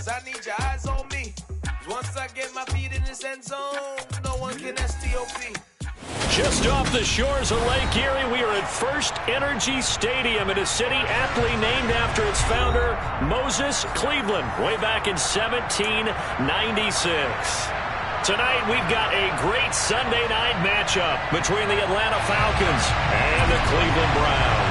Cause I need your eyes on me. Once I get my feet in this end zone, no one can STOP. Just off the shores of Lake Erie, we are at First Energy Stadium in a city aptly named after its founder, Moses Cleveland, way back in 1796. Tonight, we've got a great Sunday night matchup between the Atlanta Falcons and the Cleveland Browns.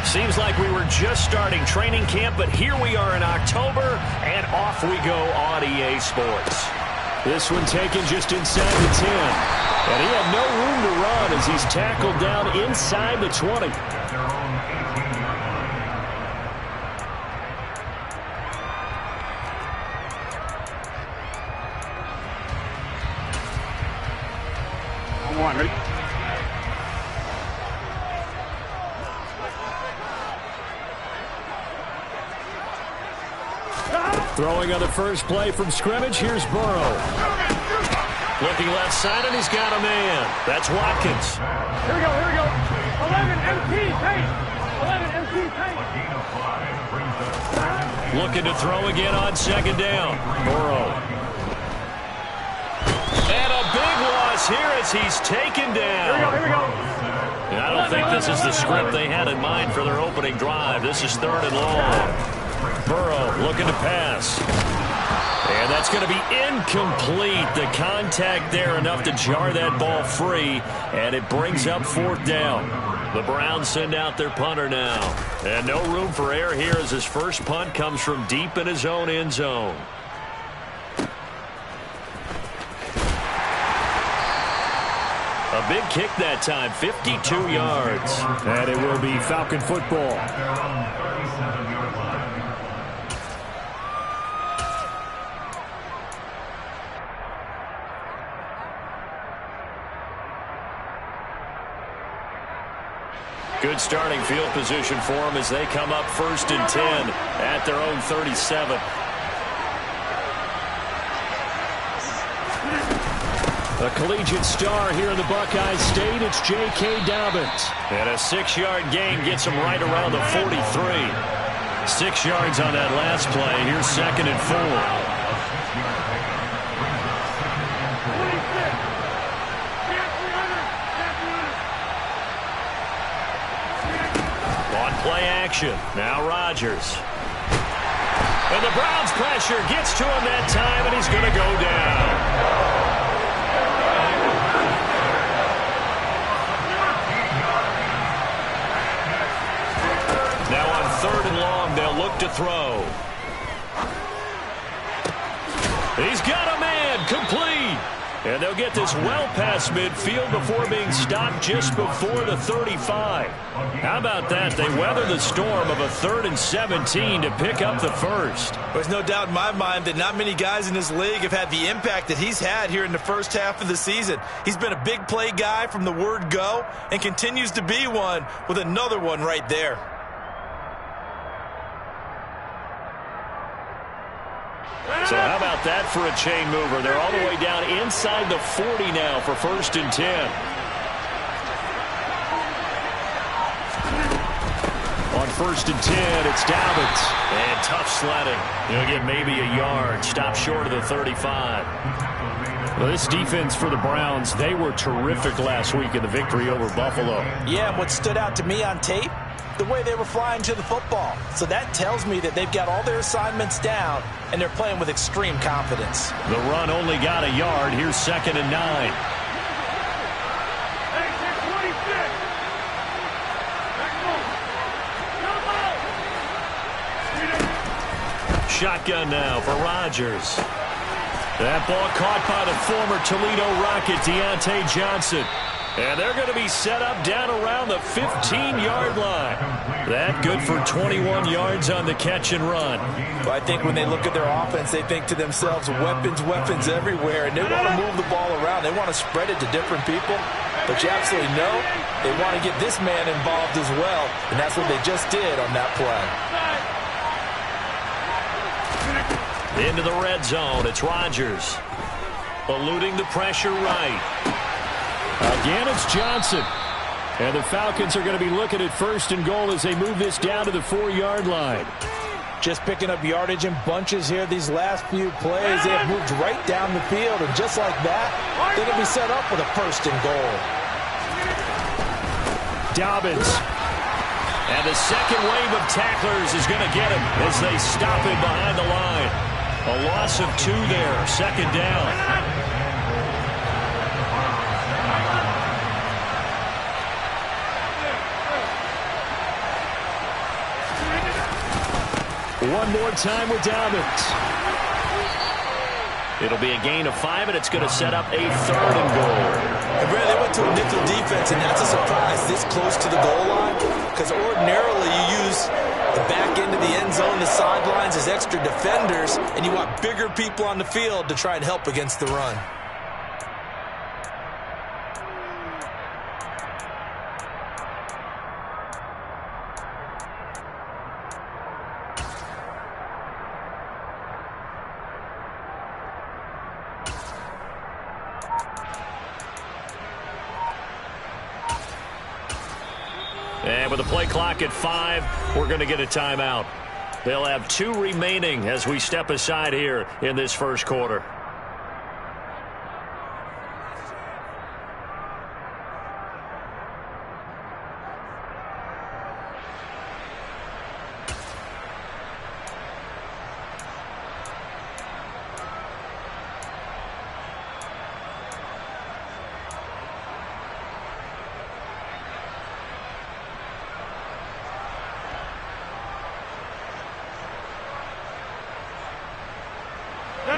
Seems like we were just starting training camp, but here we are in October, and off we go on EA Sports. This one taken just inside the 10. And he had no room to run as he's tackled down inside the 20. Throwing on the first play from scrimmage, here's Burrow. Looking left side, and he's got a man. That's Watkins. Here we go, here we go. 11 MT, pace. 11 MT, pace. Looking to throw again on second down. Burrow. And a big loss here as he's taken down. Here we go, here we go. I don't think this is the script they had in mind for their opening drive. This is 3rd and long. Burrow looking to pass. And that's going to be incomplete. The contact there enough to jar that ball free, and it brings up 4th down. The Browns send out their punter now. And no room for error here as his first punt comes from deep in his own end zone. A big kick that time, 52 yards. And it will be Falcon football. Good starting field position for them as they come up 1st and 10 at their own 37. A collegiate star here in the Buckeye State, it's J.K. Dobbins. And a 6-yard gain gets him right around the 43. 6 yards on that last play. Here's 2nd and 4. Play action. Now Rodgers. And the Browns pressure gets to him that time, and he's going to go down. Now on 3rd and long, they'll look to throw. He's got a man, complete. And they'll get this well past midfield before being stopped just before the 35. How about that? They weather the storm of a 3rd and 17 to pick up the first. There's no doubt in my mind that not many guys in this league have had the impact that he's had here in the first half of the season. He's been a big play guy from the word go and continues to be one with another one right there. So how about that for a chain mover? They're all the way down inside the 40 now for 1st and 10. On 1st and 10, it's Dobbins. And tough sledding. He'll get maybe a yard. Stop short of the 35. Well, this defense for the Browns, they were terrific last week in the victory over Buffalo. Yeah, and what stood out to me on tape, the way they were flying to the football. So that tells me that they've got all their assignments down, and they're playing with extreme confidence. The run only got a yard. Here's 2nd and 9. Shotgun now for Rodgers. That ball caught by the former Toledo Rocket, Deontay Johnson. And they're going to be set up down around the 15-yard line. That good for 21 yards on the catch and run. Well, I think when they look at their offense, they think to themselves, weapons, weapons everywhere. And they want to move the ball around. They want to spread it to different people. But you absolutely know they want to get this man involved as well. And that's what they just did on that play. Into the red zone. It's Rodgers. eluding the pressure right. Again, it's Johnson. And the Falcons are going to be looking at 1st and goal as they move this down to the 4-yard line. Just picking up yardage in bunches here these last few plays. They have moved right down the field, and just like that, they're going to be set up with a 1st and goal. Dobbins. And the second wave of tacklers is going to get him as they stop him behind the line. A loss of 2 there, 2nd down. One more time with Dobbins. It'll be a gain of 5, and it's going to set up a 3rd and goal. And Brad, they went to a nickel defense, and that's a surprise this close to the goal line, because ordinarily you use the back end of the end zone, the sidelines as extra defenders, and you want bigger people on the field to try and help against the run. And with the play clock at 5, we're going to get a timeout. They'll have 2 remaining as we step aside here in this first quarter.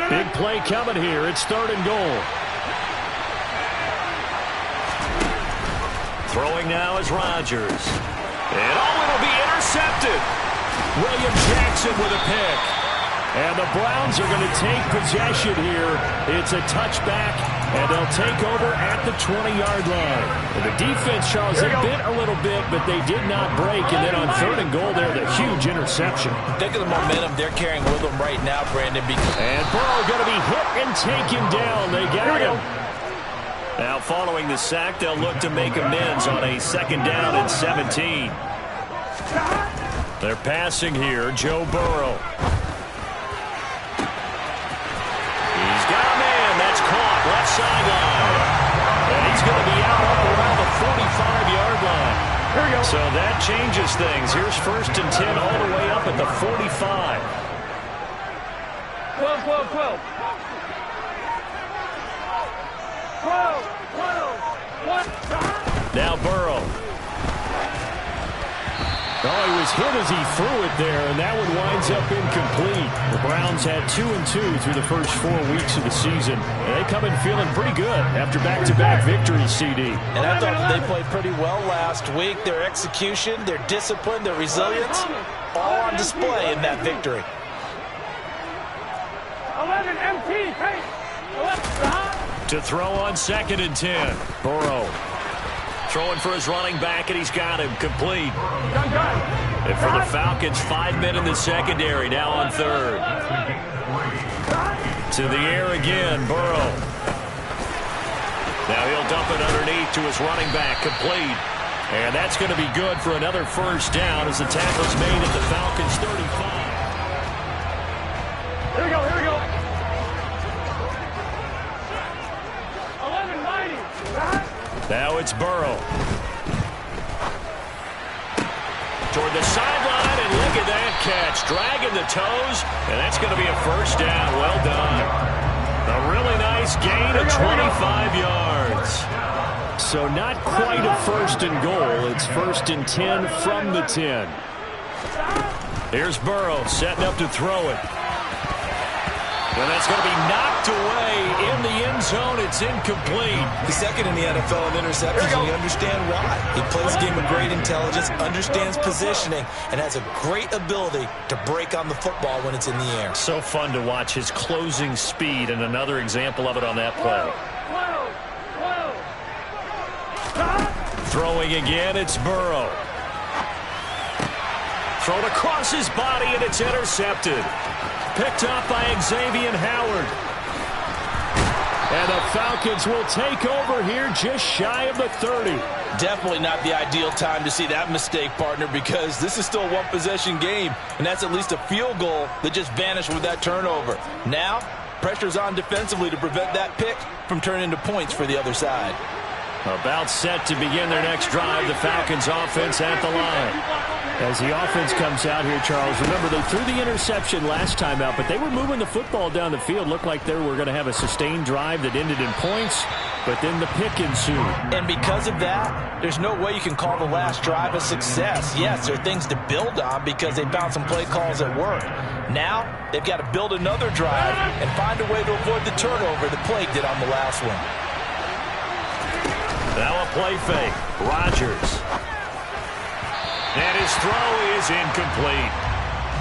Big play coming here. It's 3rd and goal. Throwing now is Rodgers. And it'll be intercepted. William Jackson with a pick. And the Browns are going to take possession here. It's a touchback, and they'll take over at the 20-yard line. And the defense, Charles, they bit a little bit, but they did not break. And then on 3rd and goal there, the huge interception. Think of the momentum they're carrying with them right now, Brandon. And Burrow going to be hit and taken down. They got him. Now following the sack, they'll look to make amends on a 2nd down and 17. They're passing here, Joe Burrow. He's got a man. That's caught. Left sideline. And he's going to be out up around the 45-yard line. Here we go. So that changes things. Here's 1st and 10 all the way up at the 45. 12, 12, 12. 12, 12. Now Burrow. Oh, he was hit as he threw it there, and that one winds up incomplete. The Browns had 2-2 through the first 4 weeks of the season. And they come in feeling pretty good after back-to-back victories, CD. And I thought they played pretty well last week. Their execution, their discipline, their resilience, all on display in that victory. 11 MT, hey. 11, To throw on 2nd and 10. Burrow. Throwing for his running back, and he's got him complete. And for the Falcons, 5 men in the secondary, now on 3rd. To the air again, Burrow. Now he'll dump it underneath to his running back, complete. And that's going to be good for another 1st down as the tackle's made at the Falcons' 35. Here we go, here we go. 11-90. Now it's Burrow. Toward the sideline, and look at that catch. Dragging the toes, and that's going to be a 1st down. Well done. A really nice gain of 25 yards. So not quite a 1st and goal. It's 1st and 10 from the 10. Here's Burrow setting up to throw it. And that's going to be knocked away in the end zone. It's incomplete. He's 2nd in the NFL in interceptions, and you understand why. He plays a game with great intelligence, understands positioning, and has a great ability to break on the football when it's in the air. So fun to watch his closing speed, and another example of it on that play. 12. Throwing again, it's Burrow. Thrown across his body, and it's intercepted. Picked up by Xavier Howard. And Falcons will take over here just shy of the 30. Definitely not the ideal time to see that mistake, partner, because this is still a one-possession game, and that's at least a field goal that just vanished with that turnover. Now, pressure's on defensively to prevent that pick from turning into points for the other side. About set to begin their next drive, the Falcons offense at the line. As the offense comes out here, Charles, remember they threw the interception last time out, but they were moving the football down the field. Looked like they were going to have a sustained drive that ended in points, but then the pick ensued. And because of that, there's no way you can call the last drive a success. Yes, there are things to build on because they found some play calls that work. Now, they've got to build another drive and find a way to avoid the turnover that plagued it on the last one. Now a play fake. Rodgers. And his throw is incomplete.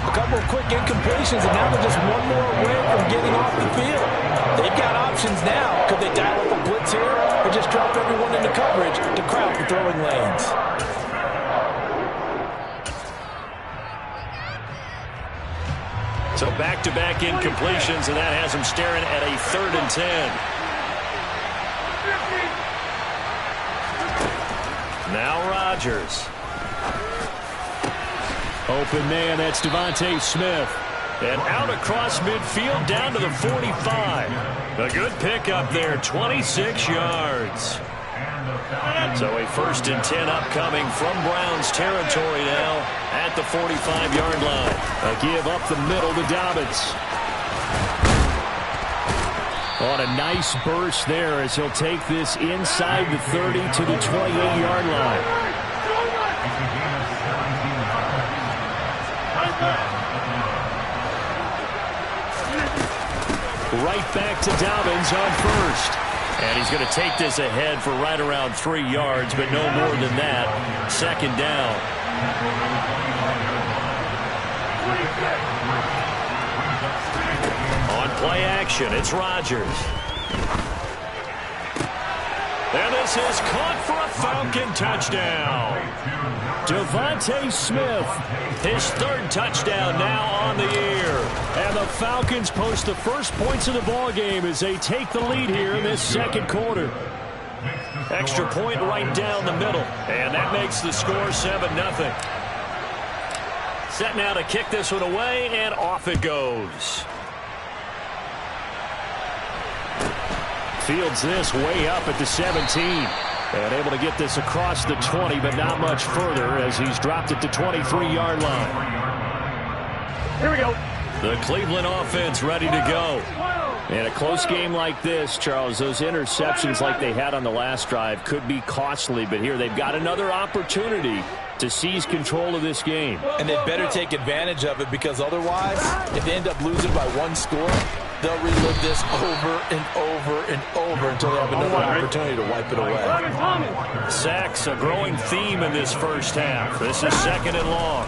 A couple of quick incompletions, and now they're just one more away from getting off the field. They've got options now. Could they dial up a blitz here or just drop everyone into coverage to crowd the throwing lanes? So back-to-back incompletions, and that has him staring at a 3rd and 10. Now Rodgers. Open man, that's Devontae Smith. And out across midfield down to the 45. A good pickup there, 26 yards. So a 1st and 10 upcoming from Browns territory now at the 45-yard line. A give up the middle to Dobbins. On a nice burst there as he'll take this inside the 30 to the 28-yard line. Right back to Dobbins on 1st. And he's going to take this ahead for right around 3 yards, but no more than that. 2nd down. On play action, it's Rodgers. And this is caught for a Falcon touchdown. Devontae Smith, his 3rd touchdown now on the year. And the Falcons post the first points of the ball game as they take the lead here in this 2nd quarter. Extra point right down the middle, and that makes the score 7-0. Set now to kick this one away, and off it goes. Fields this way up at the 17. And able to get this across the 20, but not much further as he's dropped it to 23-yard line. Here we go. The Cleveland offense ready to go. In a close game like this, Charles, those interceptions like they had on the last drive could be costly, but here they've got another opportunity to seize control of this game. And they better take advantage of it because otherwise, if they end up losing by 1 score, they'll relive this over and over and over until they have another opportunity to wipe it away. Sacks, a growing theme in this first half. This is 2nd and long.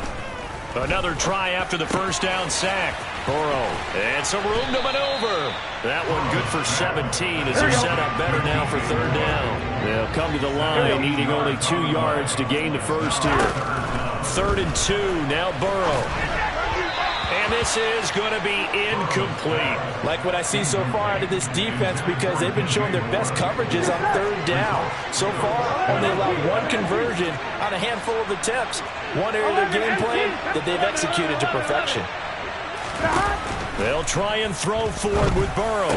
Another try after the 1st down sack. Burrow, and some room to maneuver. That one good for 17 as they're set up better now for 3rd down. They'll come to the line needing only 2 yards to gain the first here. 3rd and 2, now Burrow. And this is going to be incomplete. Like what I see so far out of this defense because they've been showing their best coverages on 3rd down. So far, only allowed 1 conversion on a handful of attempts. One area of their game plan that they've executed to perfection. They'll try and throw forward with Burrow.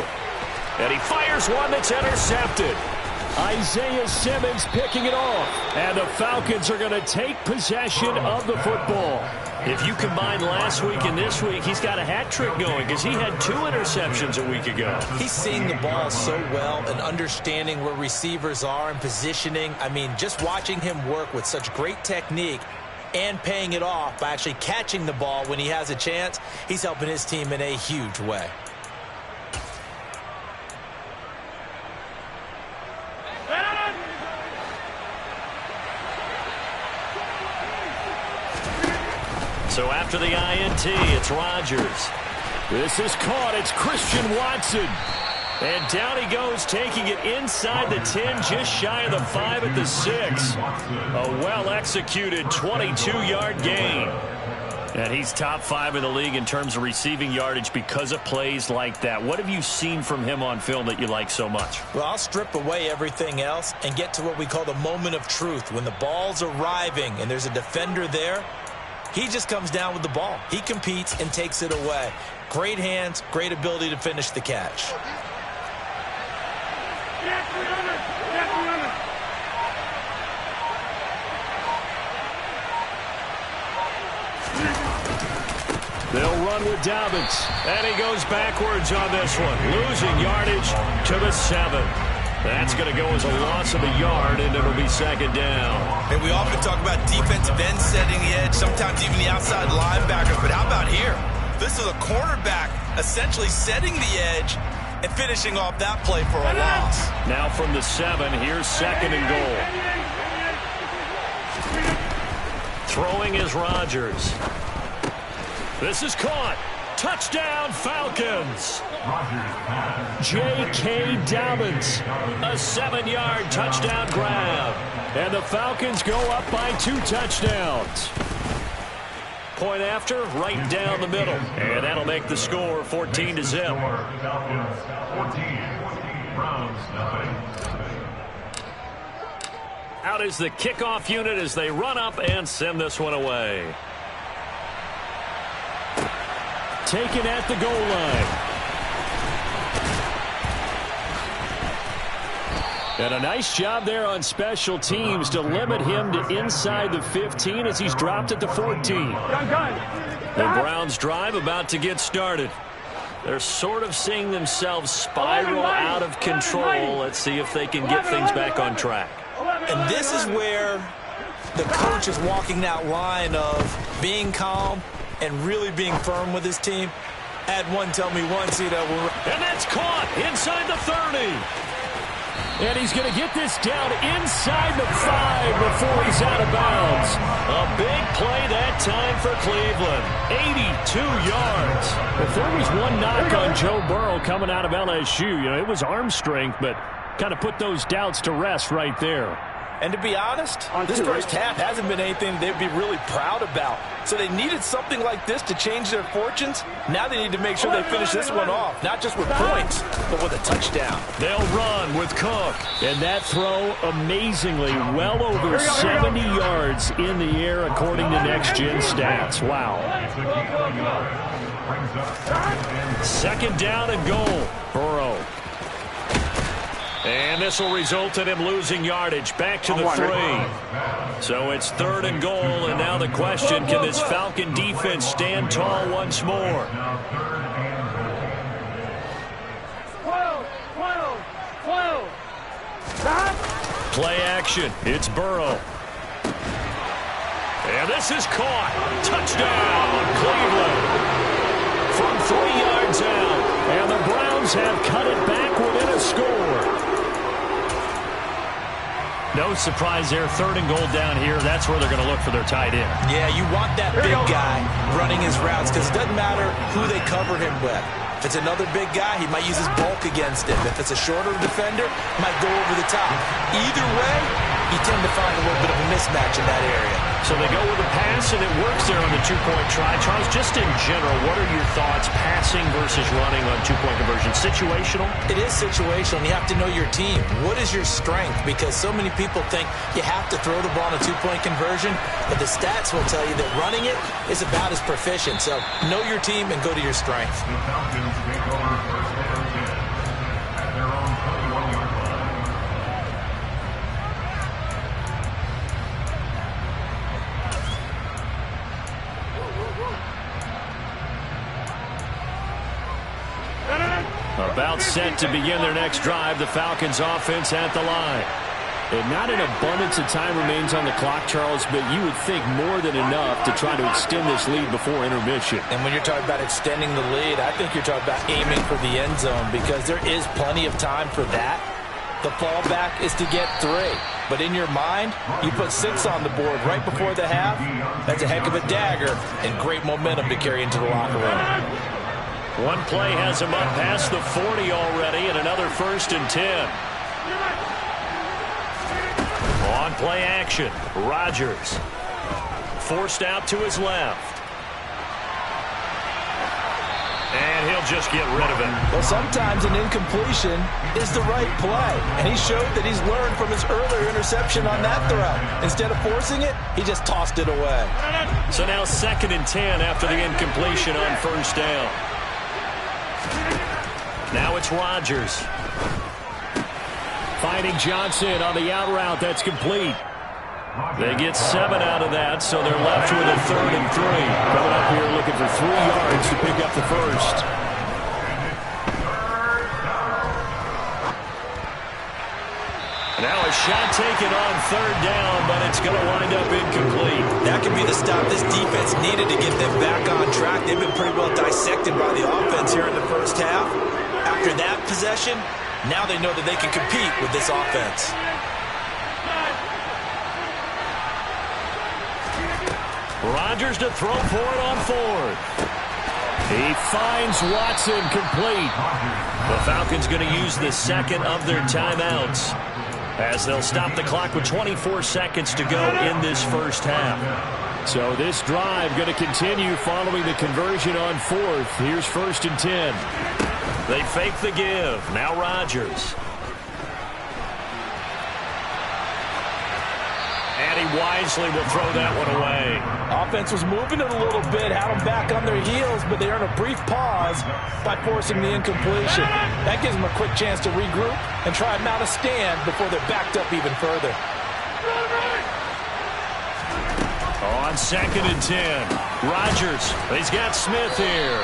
And he fires one that's intercepted. Isaiah Simmons picking it off. And the Falcons are going to take possession of the football. If you combine last week and this week, he's got a hat trick going because he had 2 interceptions a week ago. He's seeing the ball so well and understanding where receivers are and positioning. I mean, just watching him work with such great technique and paying it off by actually catching the ball when he has a chance, he's helping his team in a huge way. So after the INT, it's Rodgers. This is caught. It's Christian Watson. And down he goes, taking it inside the 10, just shy of the 5 at the 6. A well-executed 22-yard gain. And he's top 5 in the league in terms of receiving yardage because of plays like that. What have you seen from him on film that you like so much? Well, I'll strip away everything else and get to what we call the moment of truth. When the ball's arriving and there's a defender there, he just comes down with the ball. He competes and takes it away. Great hands, great ability to finish the catch. They'll run with Dobbins. And he goes backwards on this one, losing yardage to the 7. That's going to go as a loss of a yard, and it'll be second down. And we often talk about defensive ends setting the edge, sometimes even the outside linebackers. But how about here? This is a cornerback essentially setting the edge and finishing off that play for a loss. Now from the 7, here's second and goal. Throwing is Rodgers. This is caught. Touchdown, Falcons. J.K. Dobbins. A 7-yard touchdown grab. And the Falcons go up by 2 touchdowns. Point after, right down the middle. And that'll make the score 14-0. Out is the kickoff unit as they run up and send this one away. Taken at the goal line. And a nice job there on special teams to limit him to inside the 15 as he's dropped at the 14. The Browns drive about to get started. They're sort of seeing themselves spiral out of control. Let's see if they can get things back on track. And this is where the coach is walking that line of being calm and really being firm with his team. Add one, tell me one, see that one. And that's caught inside the 30. And he's going to get this down inside the 5 before he's out of bounds. A big play that time for Cleveland. 82 yards. If there was one knock on Joe Burrow coming out of LSU, it was arm strength, but kind of put those doubts to rest right there. And to be honest, this first half hasn't been anything they'd be really proud about. So they needed something like this to change their fortunes. Now they need to make sure they finish this one off, not just with points, but with a touchdown. They'll run with Cook. And that throw, amazingly, well over 70 yards in the air, according to Next Gen Stats. Wow. Second down and goal. Burrow. And this will result in him losing yardage back to the 3. So it's third and goal, and now the question, can this Falcon defense stand tall once more? 12. Play action. It's Burrow. And this is caught. Touchdown, Cleveland. From 3 yards out. And the Browns have cut it back within a score. No surprise there. Third and goal down here. That's where they're going to look for their tight end. Yeah, you want that big guy running his routes because it doesn't matter who they cover him with. If it's another big guy, he might use his bulk against him. If it's a shorter defender, he might go over the top. Either way, you tend to find a little bit of a mismatch in that area. So they go with a pass, and it works there on the two-point try. Charles, just in general, what are your thoughts, passing versus running on two-point conversion? Situational? It is situational, and you have to know your team. What is your strength? Because so many people think you have to throw the ball on a two-point conversion, but the stats will tell you that running it is about as proficient. So know your team and go to your strength. The Falcons take over first down at their own 21-yard line. About set to begin their next drive, the Falcons offense at the line. And not an abundance of time remains on the clock, Charles, but you would think more than enough to try to extend this lead before intermission. And when you're talking about extending the lead, I think you're talking about aiming for the end zone because there is plenty of time for that. The fallback is to get 3. But in your mind, you put 6 on the board right before the half. That's a heck of a dagger and great momentum to carry into the locker room. One play has him up past the 40 already, and another 1st and 10. On play action, Rodgers forced out to his left. And he'll just get rid of it. Well, sometimes an incompletion is the right play. And he showed that he's learned from his earlier interception on that throw. Instead of forcing it, he just tossed it away. So now 2nd and 10 after the incompletion on 1st down. Now it's Rodgers. Finding Johnson on the out route. That's complete. They get 7 out of that, so they're left with a 3rd and 3. Coming up here looking for 3 yards to pick up the first. Now a shot taken on 3rd down, but it's going to wind up incomplete. That could be the stop this defense needed to get them back on track. They've been pretty well dissected by the offense here in the first half. After that possession, now they know that they can compete with this offense. Rodgers to throw for it on 4th. He finds Watson complete. The Falcons going to use the 2nd of their timeouts as they'll stop the clock with 24 seconds to go in this first half. So this drive going to continue following the conversion on 4th. Here's 1st and 10. They fake the give. Now Rodgers. And he wisely will throw that one away. Offense was moving it a little bit, had them back on their heels, but they earned a brief pause by forcing the incompletion. That gives them a quick chance to regroup and try and mount a stand before they're backed up even further. On 2nd and 10, Rodgers, he's got Smith here.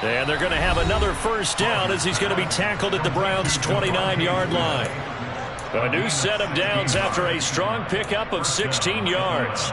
And they're going to have another first down as he's going to be tackled at the Browns' 29-yard line. A new set of downs after a strong pickup of 16 yards.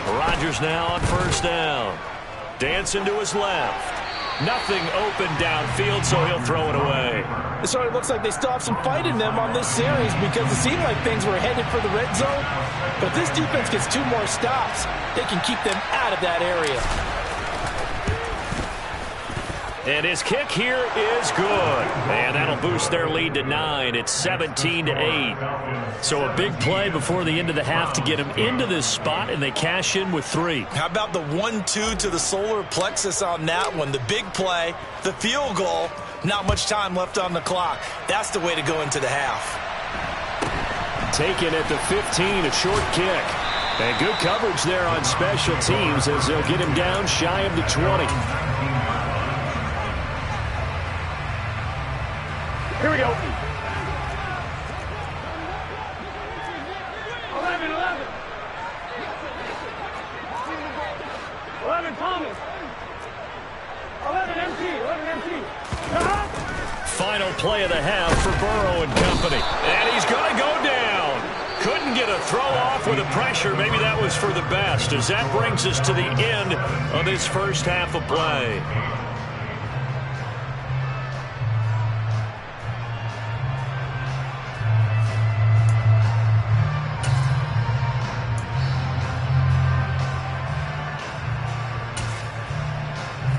Rodgers now on 1st down. Dancing to his left. Nothing open downfield, so he'll throw it away. It sort of looks like they still have some fight in them on this series because it seemed like things were headed for the red zone. But if this defense gets 2 more stops, they can keep them out of that area. And his kick here is good. And that'll boost their lead to 9. It's 17-8. So a big play before the end of the half to get him into this spot, and they cash in with 3. How about the 1-2 to the solar plexus on that one? The big play, the field goal, not much time left on the clock. That's the way to go into the half. Taken at the 15, a short kick. And good coverage there on special teams as they'll get him down shy of the 20. Here we go. 11. Thomas. 11 empty. Final play of the half for Burrow and company. And he's going to go down. Couldn't get a throw off with the pressure. Maybe that was for the best, as that brings us to the end of this first half of play.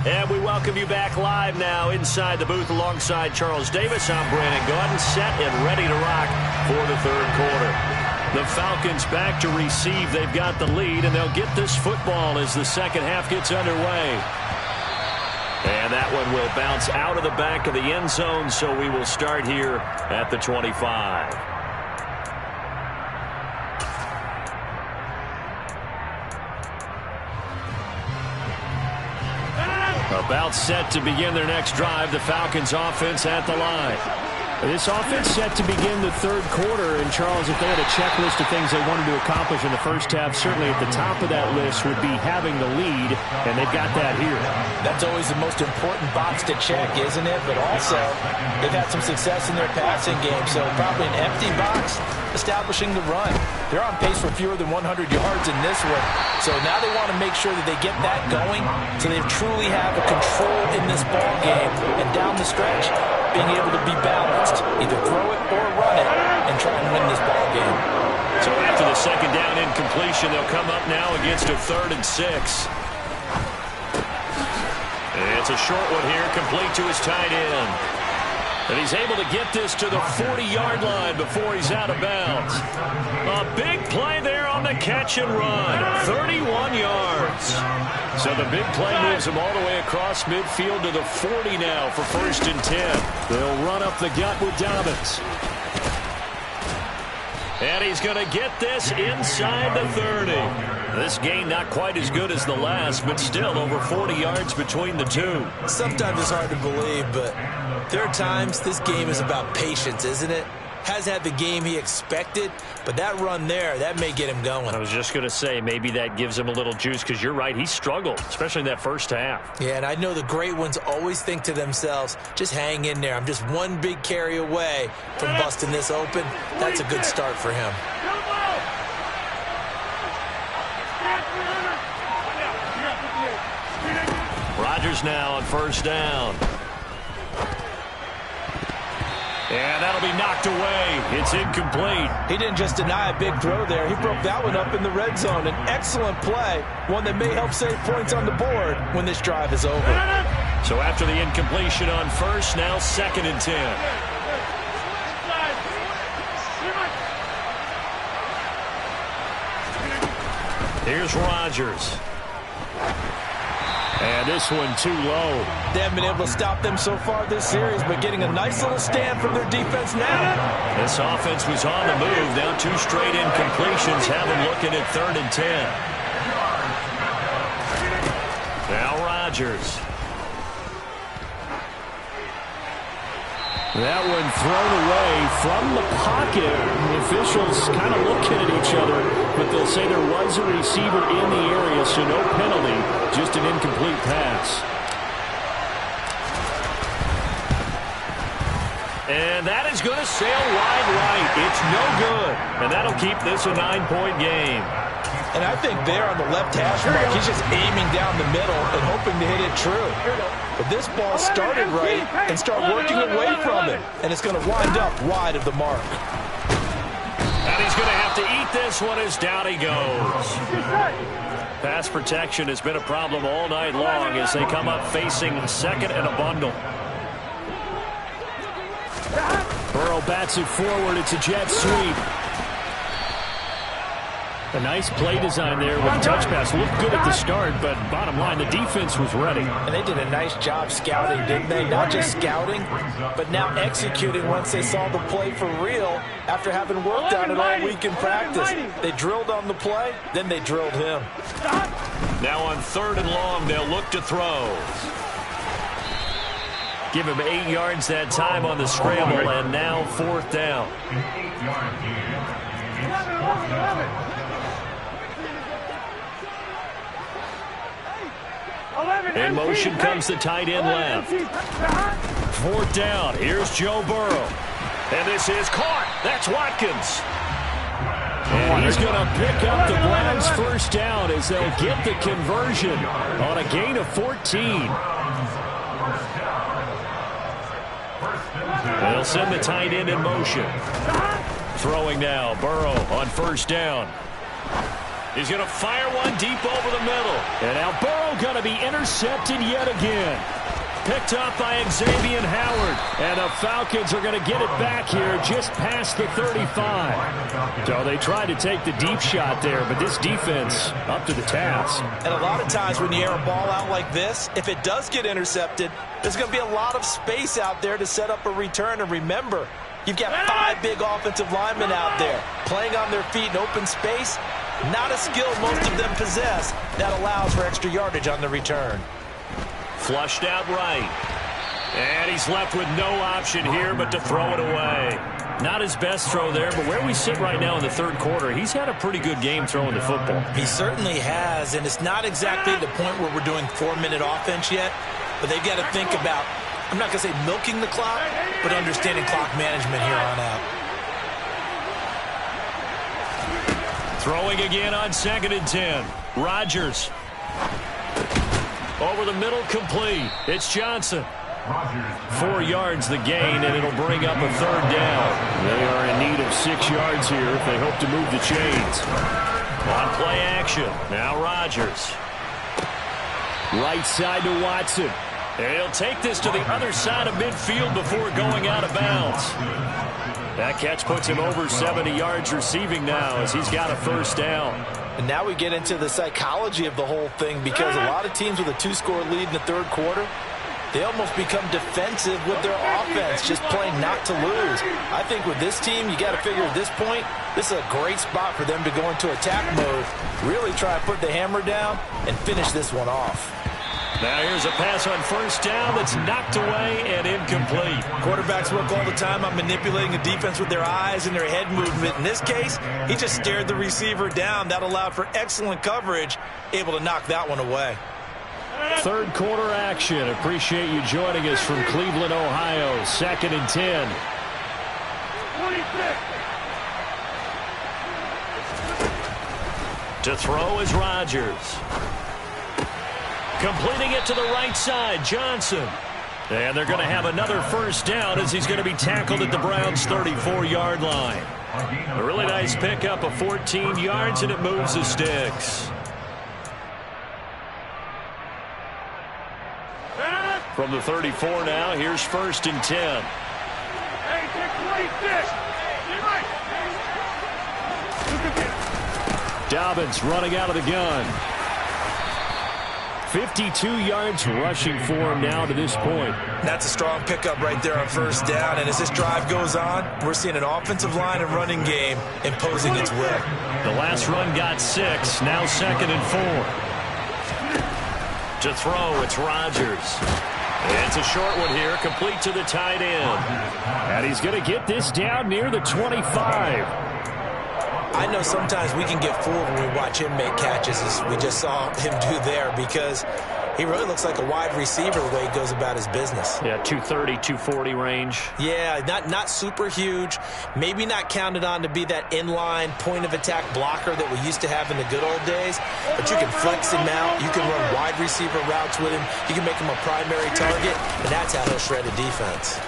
And we welcome you back live now inside the booth alongside Charles Davis. I'm Brandon Gaudin, set and ready to rock for the 3rd quarter. The Falcons back to receive. They've got the lead, and they'll get this football as the second half gets underway. And that one will bounce out of the back of the end zone, so we will start here at the 25. About set to begin their next drive. The Falcons offense at the line. This offense set to begin the third quarter. And, Charles, if they had a checklist of things they wanted to accomplish in the first half, certainly at the top of that list would be having the lead, and they've got that here. That's always the most important box to check, isn't it? But also, they've had some success in their passing game, so probably an empty box establishing the run. They're on pace for fewer than 100 yards in this one, so now they want to make sure that they get that going so they truly have a control in this ball game, and down the stretch, being able to be balanced, either throw it or run it, and try and win this ball game. So after the second down incompletion, they'll come up now against a 3rd and 6. It's a short one here, complete to his tight end. And he's able to get this to the 40-yard line before he's out of bounds. A big play there on the catch and run. 31 yards. So the big play moves him all the way across midfield to the 40 now for 1st and 10. They'll run up the gut with Dobbins. And he's going to get this inside the 30. This gain not quite as good as the last, but still over 40 yards between the two. Sometimes it's hard to believe, but there are times this game is about patience, isn't it? Has had the game he expected, but that run there, that may get him going. I was just going to say, maybe that gives him a little juice, because you're right, he struggled, especially in that first half. Yeah, and I know the great ones always think to themselves, just hang in there. I'm just one big carry away from busting this open. That's a good start for him. Rodgers now on 1st down. And that'll be knocked away. It's incomplete. He didn't just deny a big throw there. He broke that one up in the red zone. An excellent play, one that may help save points on the board when this drive is over. So after the incompletion on 1st, now 2nd and 10. Here's Rodgers. And this one too low. They haven't been able to stop them so far this series, but getting a nice little stand from their defense now. This offense was on the move. Now 2 straight incompletions have them looking at 3rd and 10. Now Rodgers. That one thrown away from the pocket. The officials kind of looking at each other, but they'll say there was a receiver in the area, so no penalty, just an incomplete pass. And that is going to sail wide right. It's no good. And that'll keep this a 9-point game. And I think there on the left hash mark, he's just aiming down the middle and hoping to hit it true. But this ball started right and start working away from it. And it's going to wind up wide of the mark. And he's going to have to eat this one as down he goes. Pass protection has been a problem all night long as they come up facing 2nd and a bundle. Burrow bats it forward. It's a jet sweep. A nice play design there with the touch pass. Looked good at the start, but bottom line, the defense was ready. And they did a nice job scouting, didn't they? Not just scouting, but now executing once they saw the play for real after having worked on it all week in practice. They drilled on the play, then they drilled him. Now on 3rd and long, they'll look to throw. Give him 8 yards that time on the scramble, and now 4th down. In motion comes the tight end left. 4th down. Here's Joe Burrow. And this is caught. That's Watkins. And he's going to pick up the Browns' 1st down as they'll get the conversion on a gain of 14. They'll send the tight end in motion. Throwing now. Burrow on 1st down. He's going to fire one deep over the middle. And now Burrow going to be intercepted yet again. Picked up by Xavier Howard. And the Falcons are going to get it back here just past the 35. So they tried to take the deep shot there, but this defense up to the task. And a lot of times when you air a ball out like this, if it does get intercepted, there's going to be a lot of space out there to set up a return. And remember, you've got 5 big offensive linemen out there playing on their feet in open space. Not a skill most of them possess that allows for extra yardage on the return. Flushed out right. And he's left with no option here but to throw it away. Not his best throw there, but where we sit right now in the third quarter, he's had a pretty good game throwing the football. He certainly has, and it's not exactly the point where we're doing 4-minute offense yet, but they've got to think about, I'm not going to say milking the clock, but understanding clock management here on out. Throwing again on 2nd and 10. Rodgers. Over the middle, complete. It's Johnson. 4 yards the gain, and it'll bring up a 3rd down. They are in need of 6 yards here if they hope to move the chains. On play action. Now Rodgers. Right side to Watson. And he'll take this to the other side of midfield before going out of bounds. That catch puts him over 70 yards receiving now as he's got a 1st down. And now we get into the psychology of the whole thing, because a lot of teams with a 2-score lead in the third quarter, they almost become defensive with their offense, just playing not to lose. I think with this team, you got to figure at this point, this is a great spot for them to go into attack mode, really try to put the hammer down and finish this one off. Now here's a pass on 1st down that's knocked away and incomplete. Quarterbacks work all the time on manipulating the defense with their eyes and their head movement. In this case, he just stared the receiver down. That allowed for excellent coverage, able to knock that one away. Third quarter action. Appreciate you joining us from Cleveland, Ohio. 2nd and 10. 26. To throw is Rodgers. Completing it to the right side, Johnson. And they're going to have another 1st down as he's going to be tackled at the Browns' 34-yard line. A really nice pickup of 14 yards, and it moves the sticks. From the 34 now, here's 1st and 10. Dobbins running out of the gun. 52 yards rushing for him now to this point. That's a strong pickup right there on 1st down, and as this drive goes on, we're seeing an offensive line and running game imposing its will. The last run got 6, now 2nd and 4. To throw, it's Rodgers. It's a short one here, complete to the tight end. And he's going to get this down near the 25. I know sometimes we can get fooled when we watch him make catches, as we just saw him do there, because he really looks like a wide receiver the way he goes about his business. Yeah, 230, 240 range. Yeah, not super huge. Maybe not counted on to be that inline point-of-attack blocker that we used to have in the good old days. But you can flex him out. You can run wide receiver routes with him. You can make him a primary target, and that's how he'll shred a defense.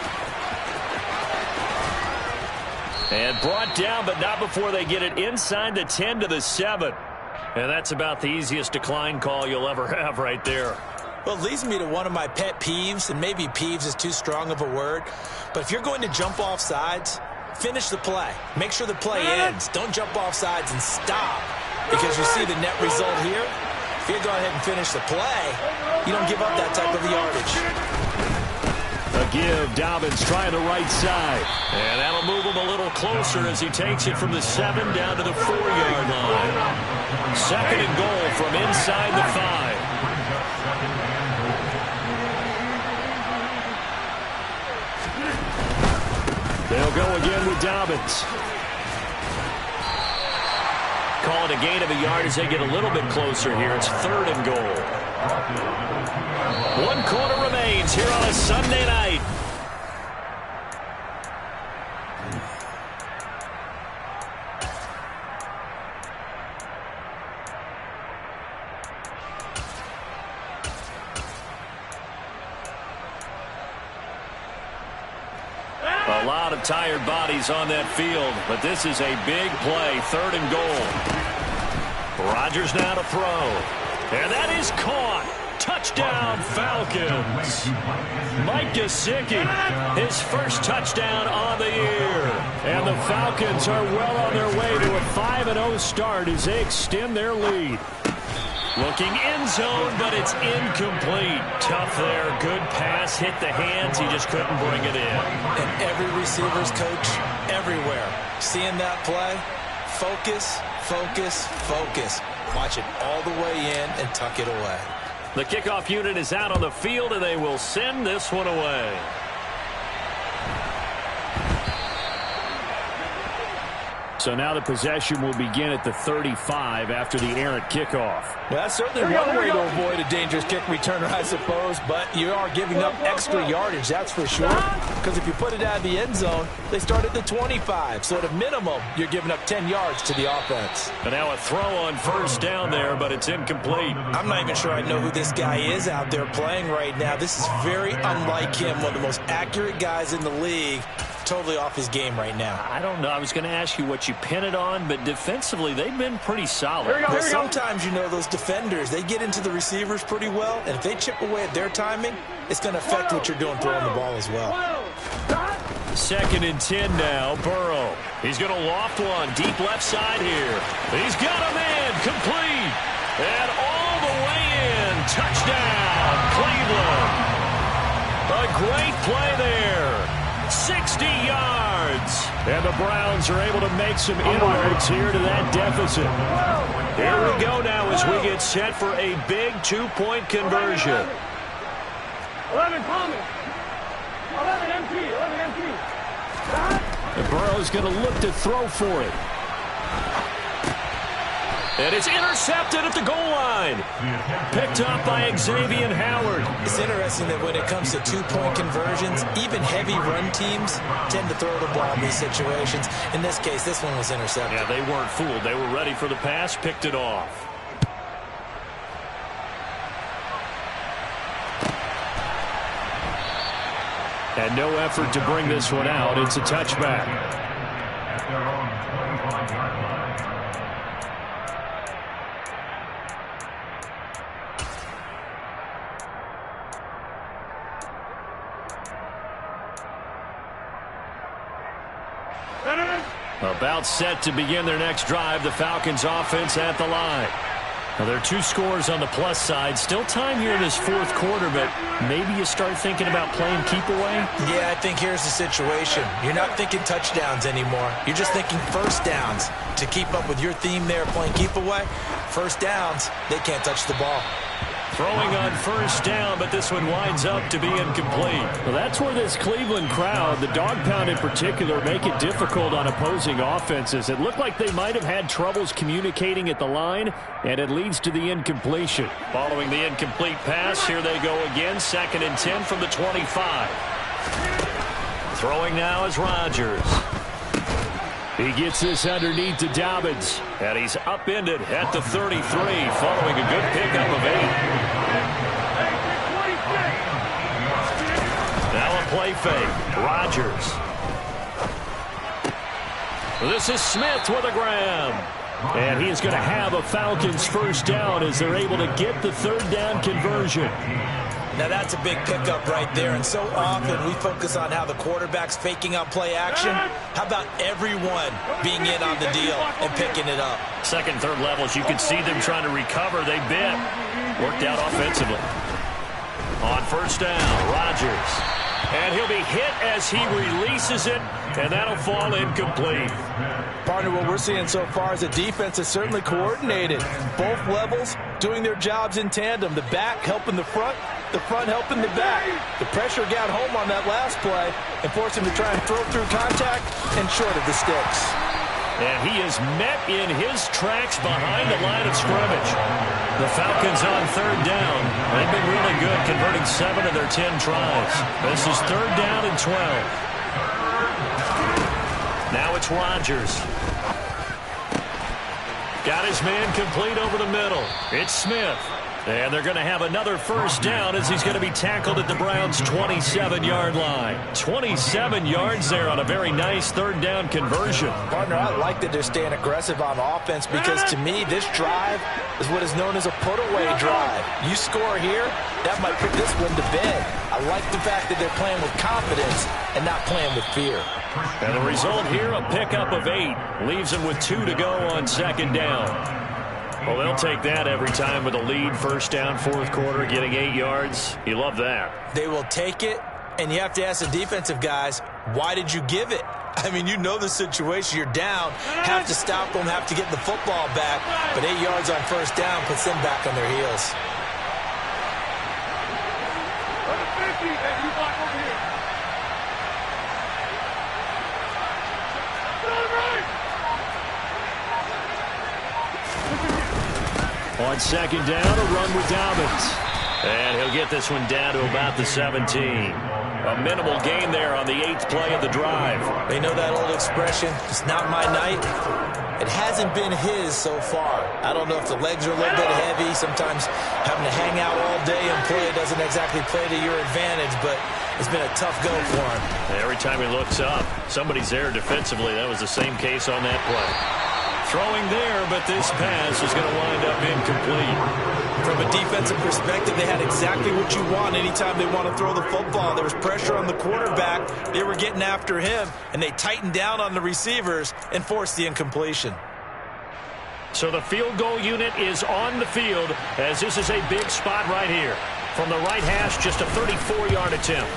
And brought down, but not before they get it inside the 10 to the 7. And that's about the easiest decline call you'll ever have right there. Well, it leads me to one of my pet peeves, and maybe peeves is too strong of a word, but if you're going to jump off sides, finish the play. Make sure the play ends. Don't jump off sides and stop, because you see the net result here. If you go ahead and finish the play, you don't give up that type of yardage. A give, Dobbins trying the right side. And that'll move him a little closer as he takes it from the 7 down to the 4-yard line. 2nd and goal from inside the 5. They'll go again with Dobbins. Calling a gain of a yard as they get a little bit closer here. It's 3rd and goal. 1 quarter remains here on a Sunday night. A lot of tired bodies on that field, but this is a big play. 3rd and goal. Rodgers now to throw. And that is caught. Touchdown, Falcons. Mike Gesicki, his first touchdown on the year. And the Falcons are well on their way to a 5-0 start as they extend their lead. Looking end zone, but it's incomplete. Tough there. Good pass. Hit the hands. He just couldn't bring it in. And every receiver's coach everywhere, seeing that play, focus, focus, focus. Watch it all the way in and tuck it away. The kickoff unit is out on the field, and they will send this one away. So now the possession will begin at the 35 after the errant kickoff. Well, that's certainly one way to avoid a dangerous kick returner, I suppose, but you are giving up extra yardage, that's for sure. Because if you put it out of the end zone, they start at the 25. So at a minimum, you're giving up 10 yards to the offense. And now a throw on first down there, but it's incomplete. I'm not even sure I know who this guy is out there playing right now. This is very unlike him, one of the most accurate guys in the league. Totally off his game right now. I don't know. I was going to ask you what you pin it on, but defensively, they've been pretty solid. Well, sometimes, you know, those defenders, they get into the receivers pretty well, and if they chip away at their timing, it's going to affect what you're doing throwing the ball as well. 2nd and 10 now, Burrow. He's going to loft one deep left side here. He's got a man complete. And all the way in. Touchdown, Cleveland. A great play there. 60 yards. And the Browns are able to make some inroads here to that deficit. Here we go now as we get set for a big 2-point conversion. 11 Thomas. 11 MT. 11 MT. And Burrow's going to look to throw for it. And it's intercepted at the goal line. Picked up by Xavier Howard. It's interesting that when it comes to 2-point conversions, even heavy run teams tend to throw the ball in these situations. In this case, this one was intercepted. Yeah, they weren't fooled. They were ready for the pass, picked it off. And no effort to bring this one out. It's a touchback. At their own 25-yard line. About set to begin their next drive, the Falcons offense at the line. Now, there are 2 scores on the plus side. Still time here in this 4th quarter, but maybe you start thinking about playing keep away? Yeah, I think here's the situation. You're not thinking touchdowns anymore. You're just thinking first downs. To keep up with your theme there, playing keep away, first downs, they can't touch the ball. Throwing on first down, but this one winds up to be incomplete. Well, that's where this Cleveland crowd, the dog pound in particular, make it difficult on opposing offenses. It looked like they might have had troubles communicating at the line, and it leads to the incompletion. Following the incomplete pass, here they go again. 2nd and 10 from the 25. Throwing now is Rodgers. He gets this underneath to Dobbins. And he's upended at the 33, following a good pickup of 8. Now a play fake. Rodgers. This is Smith with a grab. And he is going to have a Falcons first down as they're able to get the 3rd down conversion. Now that's a big pickup right there, and so often we focus on how the quarterback's faking out play action. How about everyone being in on the deal and picking it up? 2nd, 3rd levels, you can see them trying to recover. They bit. Worked out offensively. On first down, Rodgers. And he'll be hit as he releases it, and that'll fall incomplete. Partner, what we're seeing so far is the defense is certainly coordinated. Both levels doing their jobs in tandem. The back helping the front helping the back. The pressure got home on that last play and forced him to try and throw through contact and short of the sticks. And he is met in his tracks behind the line of scrimmage. The Falcons on 3rd down. They've been really good, converting 7 of their 10 tries. This is 3rd down and 12. Now it's Rodgers. Got his man complete over the middle. It's Smith. And they're going to have another first down as he's going to be tackled at the Browns' 27-yard line. 27 yards there on a very nice 3rd down conversion. Partner, I like that they're staying aggressive on offense because to me this drive is what is known as a put-away drive. You score here, that might put this one to bed. I like the fact that they're playing with confidence and not playing with fear. And the result here, a pickup of 8. Leaves them with 2 to go on 2nd down. Well, they'll take that every time with a lead. First down, 4th quarter, getting 8 yards. You love that. They will take it, and you have to ask the defensive guys, why did you give it? I mean, you know the situation. You're down, have to stop them, have to get the football back, but 8 yards on first down puts them back on their heels. Hey, you block over here. On second down, a run with Dobbins. And he'll get this one down to about the 17. A minimal gain there on the 8th play of the drive. They know that old expression, it's not my night. It hasn't been his so far. I don't know if the legs are a little bit heavy. Sometimes having to hang out all day and play doesn't exactly play to your advantage, but it's been a tough go for him. Every time he looks up, somebody's there defensively. That was the same case on that play. Throwing there, but this pass is going to wind up incomplete. From a defensive perspective, they had exactly what you want anytime they want to throw the football. There was pressure on the quarterback. They were getting after him, and they tightened down on the receivers and forced the incompletion. So the field goal unit is on the field as this is a big spot right here. From the right hash, just a 34-yard attempt.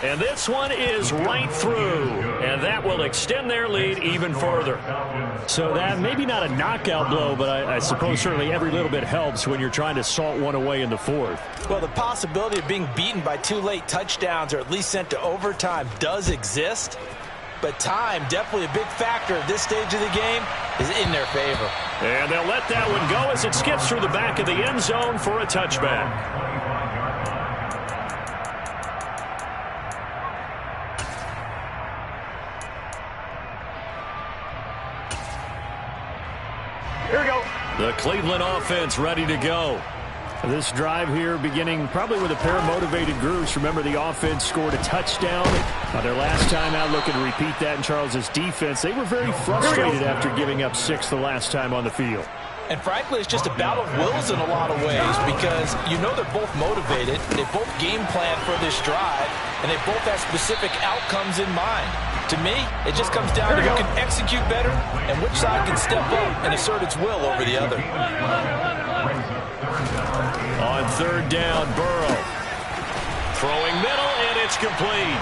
And this one is right through, and that will extend their lead even further. So that maybe not a knockout blow, but I suppose certainly every little bit helps when you're trying to salt one away in the fourth. Well, the possibility of being beaten by 2 late touchdowns or at least sent to overtime does exist, but time, definitely a big factor at this stage of the game, is in their favor. And they'll let that one go as it skips through the back of the end zone for a touchback. Here we go. The Cleveland offense ready to go. This drive here beginning probably with a pair of motivated groups. Remember, the offense scored a touchdown. Their last time out, looking to repeat that in Charles's defense. They were very frustrated after giving up 6 the last time on the field. And frankly, it's just a battle of wills in a lot of ways because you know they're both motivated. They both game plan for this drive, and they both have specific outcomes in mind. To me, it just comes down to who can execute better and which side can step up and assert its will over the other. On third down, Burrow. Throwing middle, and it's complete.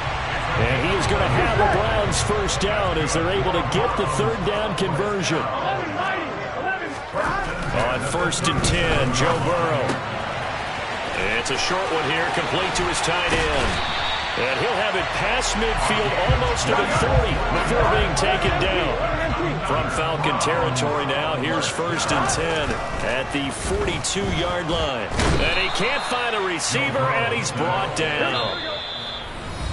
And he is going to have the Browns first down as they're able to get the third down conversion. On 1st and 10, Joe Burrow. It's a short one here, complete to his tight end. And he'll have it past midfield almost to the 30 before being taken down. From Falcon territory now, here's 1st and 10 at the 42-yard line. And he can't find a receiver, and he's brought down.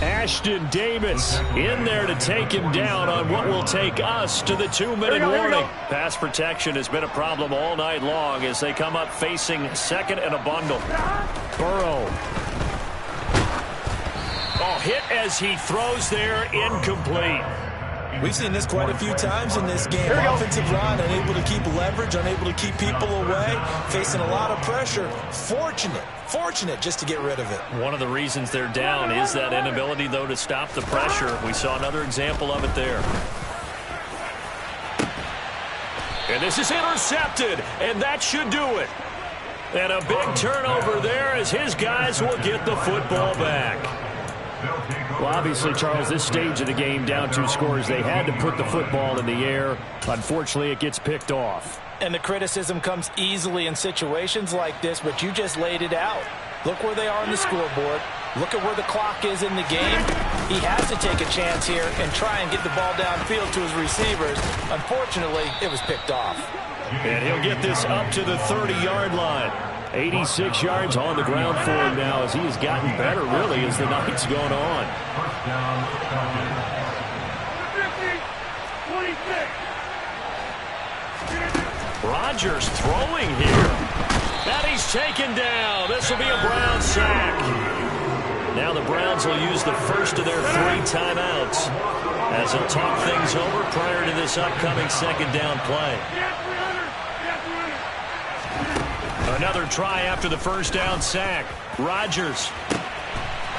Ashton Davis in there to take him down on what will take us to the 2-minute warning. Pass protection has been a problem all night long as they come up facing 2nd and a bundle. Burrow. Oh, hit as he throws there, incomplete. We've seen this quite a few times in this game. Offensive line unable to keep leverage, unable to keep people away, facing a lot of pressure. Fortunate just to get rid of it. One of the reasons they're down is that inability, though, to stop the pressure. We saw another example of it there. And this is intercepted, and that should do it. And a big turnover there as his guys will get the football back. Well, obviously, Charles, this stage of the game, down 2 scores, they had to put the football in the air. Unfortunately, it gets picked off. And the criticism comes easily in situations like this, but you just laid it out. Look where they are on the scoreboard. Look at where the clock is in the game. He has to take a chance here and try and get the ball downfield to his receivers. Unfortunately, it was picked off. And he'll get this up to the 30-yard line. 86 yards on the ground for him now as he has gotten better, really, as the night's gone on. 26. Rodgers throwing here. And he's taken down. This will be a Brown sack. Now the Browns will use the first of their 3 timeouts as they'll talk things over prior to this upcoming 2nd down play. Another try after the first down sack. Rodgers.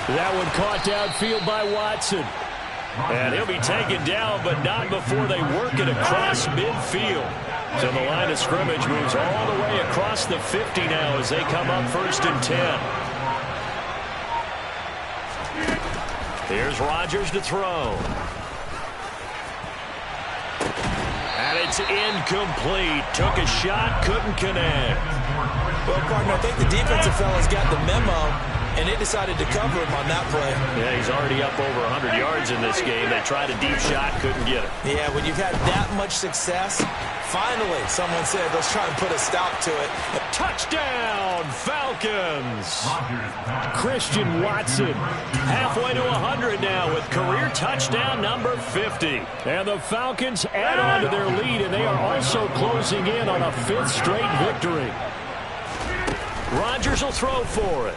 That one caught downfield by Watson. And he'll be taken down, but not before they work it across midfield. So the line of scrimmage moves all the way across the 50 now as they come up 1st and 10. Here's Rodgers to throw. And it's incomplete. Took a shot, couldn't connect. Well, partner, I think the defensive fella's got the memo. and they decided to cover him on that play. Yeah, he's already up over 100 yards in this game. They tried a deep shot, couldn't get it. Yeah, when you've had that much success, finally someone said, let's try and put a stop to it. Touchdown, Falcons! Christian Watson halfway to 100 now with career touchdown number 50. And the Falcons add on to their lead, and they are also closing in on a 5th straight victory. Rodgers will throw for it.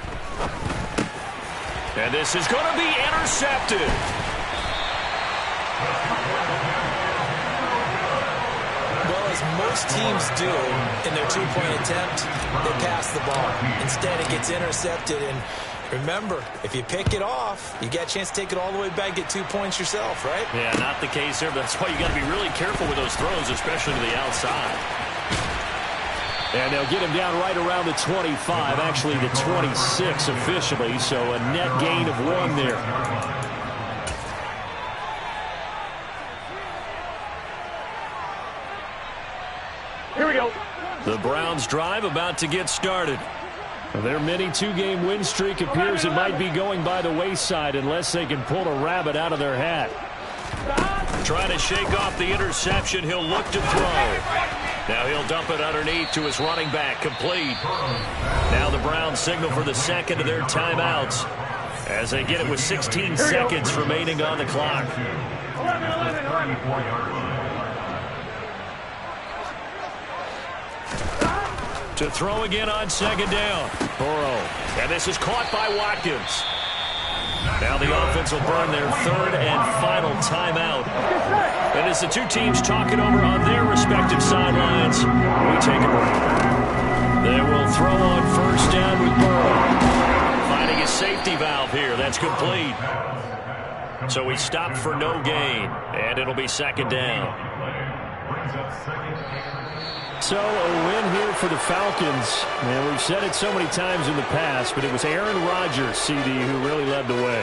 And this is going to be intercepted. Well, as most teams do in their two-point attempt, they pass the ball. Instead, it gets intercepted. And remember, if you pick it off, you get a chance to take it all the way back, get 2 points yourself, right? Yeah, not the case here. But that's why you got to be really careful with those throws, especially to the outside. And they'll get him down right around the 25, actually the 26 officially, so a net gain of 1 there. Here we go. The Browns drive about to get started. Their mini 2-game win streak appears it might be going by the wayside unless they can pull a rabbit out of their hat. Trying to shake off the interception. He'll look to throw. Now he'll dump it underneath to his running back. Complete. Now the Browns signal for the second of their timeouts as they get it with 16 seconds remaining on the clock. 11. To throw again on second down. Burrow. And this is caught by Watkins. Now the offense will burn their 3rd and final timeout. And as the two teams talk it over on their respective sidelines, we take a break. They will throw on 1st down with Burrow. Finding a safety valve here. That's complete. So we stop for no gain. And it'll be 2nd down. So a win here for the Falcons. And we've said it so many times in the past, but it was Aaron Rodgers, CD, who really led the way.